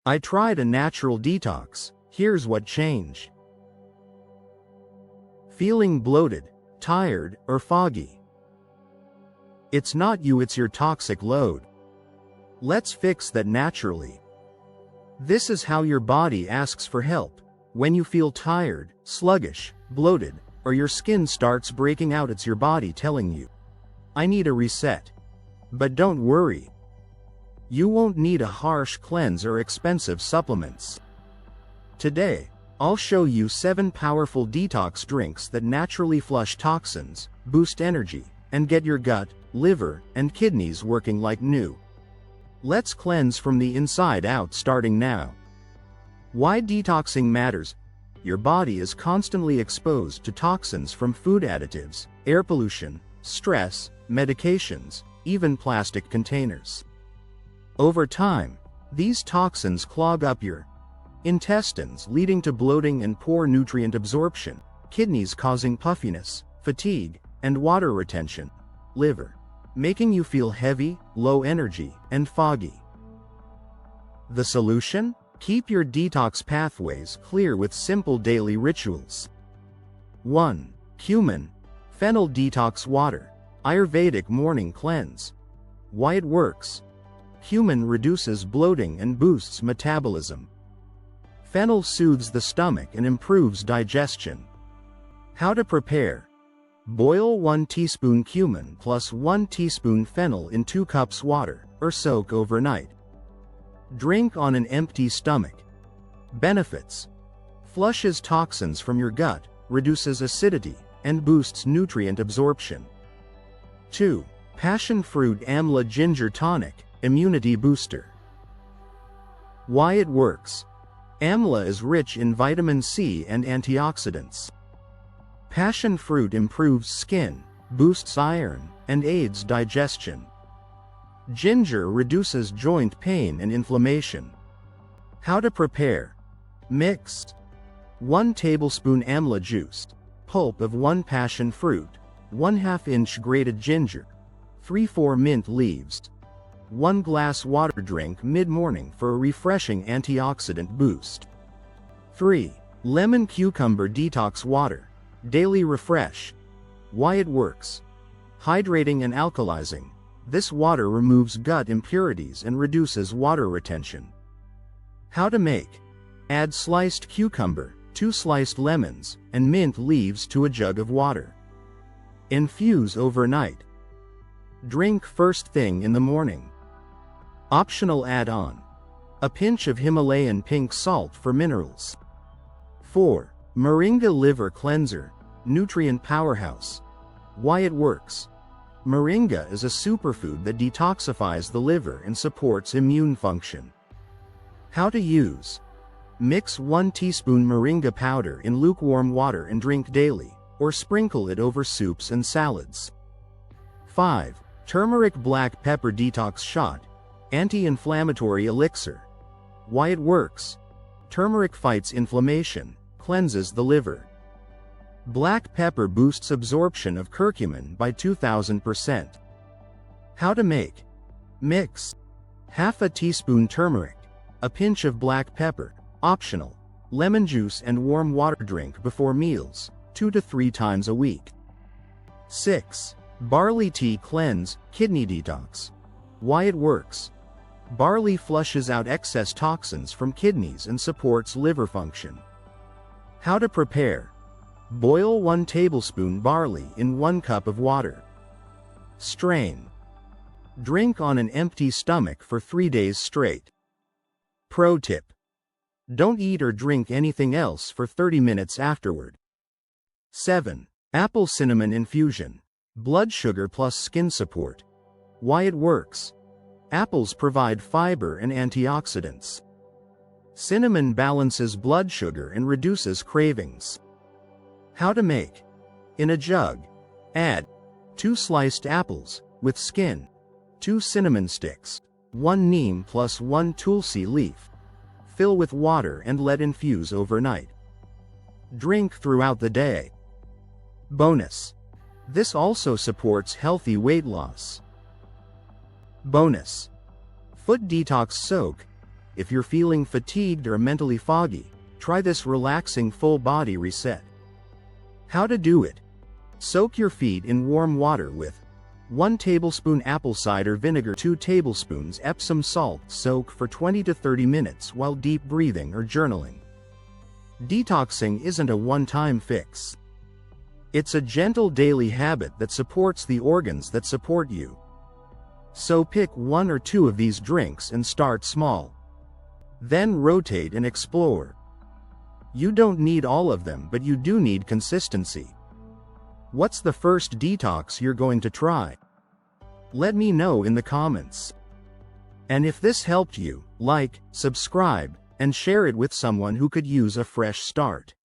I tried a natural detox, here's what changed. Feeling bloated, tired, or foggy? It's not you, it's your toxic load. Let's fix that naturally. This is how your body asks for help. When you feel tired, sluggish, bloated, or your skin starts breaking out, it's your body telling you, I need a reset. But don't worry. You won't need a harsh cleanse or expensive supplements. Today, I'll show you 7 powerful detox drinks that naturally flush toxins, boost energy, and get your gut, liver, and kidneys working like new. Let's cleanse from the inside out, starting now. Why detoxing matters. Your body is constantly exposed to toxins from food additives, air pollution, stress, medications, even plastic containers. Over time, these toxins clog up your intestines, leading to bloating and poor nutrient absorption, kidneys causing puffiness, fatigue, and water retention, liver making you feel heavy, low energy, and foggy. The solution? Keep your detox pathways clear with simple daily rituals. 1. Cumin, fennel detox water, Ayurvedic morning cleanse. Why it works? Cumin reduces bloating and boosts metabolism. Fennel soothes the stomach and improves digestion. How to prepare? Boil 1 teaspoon cumin plus 1 teaspoon fennel in 2 cups water, or soak overnight. Drink on an empty stomach. Benefits: flushes toxins from your gut, reduces acidity, and boosts nutrient absorption. 2. Passion Fruit Amla Ginger Tonic, immunity booster. Why it works? Amla is rich in vitamin C and antioxidants. Passion fruit improves skin, boosts iron, and aids digestion. Ginger reduces joint pain and inflammation. How to prepare? Mix 1 tablespoon amla juice, pulp of 1 passion fruit, 1/2 inch grated ginger, 3-4 mint leaves. 1 glass water. Drink mid-morning for a refreshing antioxidant boost. 3. Lemon cucumber detox water, daily refresh. Why it works? Hydrating and alkalizing. This water removes gut impurities and reduces water retention. How to make? Add sliced cucumber, 2 sliced lemons, and mint leaves to a jug of water. Infuse overnight. Drink first thing in the morning. Optional add-on: a pinch of Himalayan pink salt for minerals. 4. Moringa liver cleanser, nutrient powerhouse. Why it works? Moringa is a superfood that detoxifies the liver and supports immune function. How to use? Mix 1 teaspoon moringa powder in lukewarm water and drink daily, or sprinkle it over soups and salads. 5. Turmeric black pepper detox shot, anti-inflammatory elixir. Why it works? Turmeric fights inflammation, cleanses the liver. Black pepper boosts absorption of curcumin by 2000%. How to make? Mix 1/2 teaspoon turmeric, a pinch of black pepper, optional, lemon juice and warm water. Drink before meals, 2 to 3 times a week. 6. Barley tea cleanse, kidney detox. Why it works? Barley flushes out excess toxins from kidneys and supports liver function. How to prepare? Boil 1 tablespoon barley in 1 cup of water. Strain. Drink on an empty stomach for 3 days straight. Pro tip: don't eat or drink anything else for 30 minutes afterward. 7. Apple cinnamon infusion, blood sugar plus skin support. Why it works? Apples provide fiber and antioxidants. Cinnamon balances blood sugar and reduces cravings. How to make? In a jug, add 2 sliced apples, with skin, 2 cinnamon sticks, 1 neem plus 1 tulsi leaf. Fill with water and let infuse overnight. Drink throughout the day. Bonus: this also supports healthy weight loss. Bonus: foot detox soak, If you're feeling fatigued or mentally foggy, try this relaxing full body reset. How to do it. Soak your feet in warm water with 1 tablespoon apple cider vinegar, 2 tablespoons Epsom salt. Soak for 20 to 30 minutes while deep breathing or journaling. Detoxing isn't a one-time fix. It's a gentle daily habit that supports the organs that support you. So pick 1 or 2 of these drinks and start small. Then rotate and explore. You don't need all of them, but you do need consistency. What's the first detox you're going to try? Let me know in the comments. And if this helped you, like, subscribe, and share it with someone who could use a fresh start.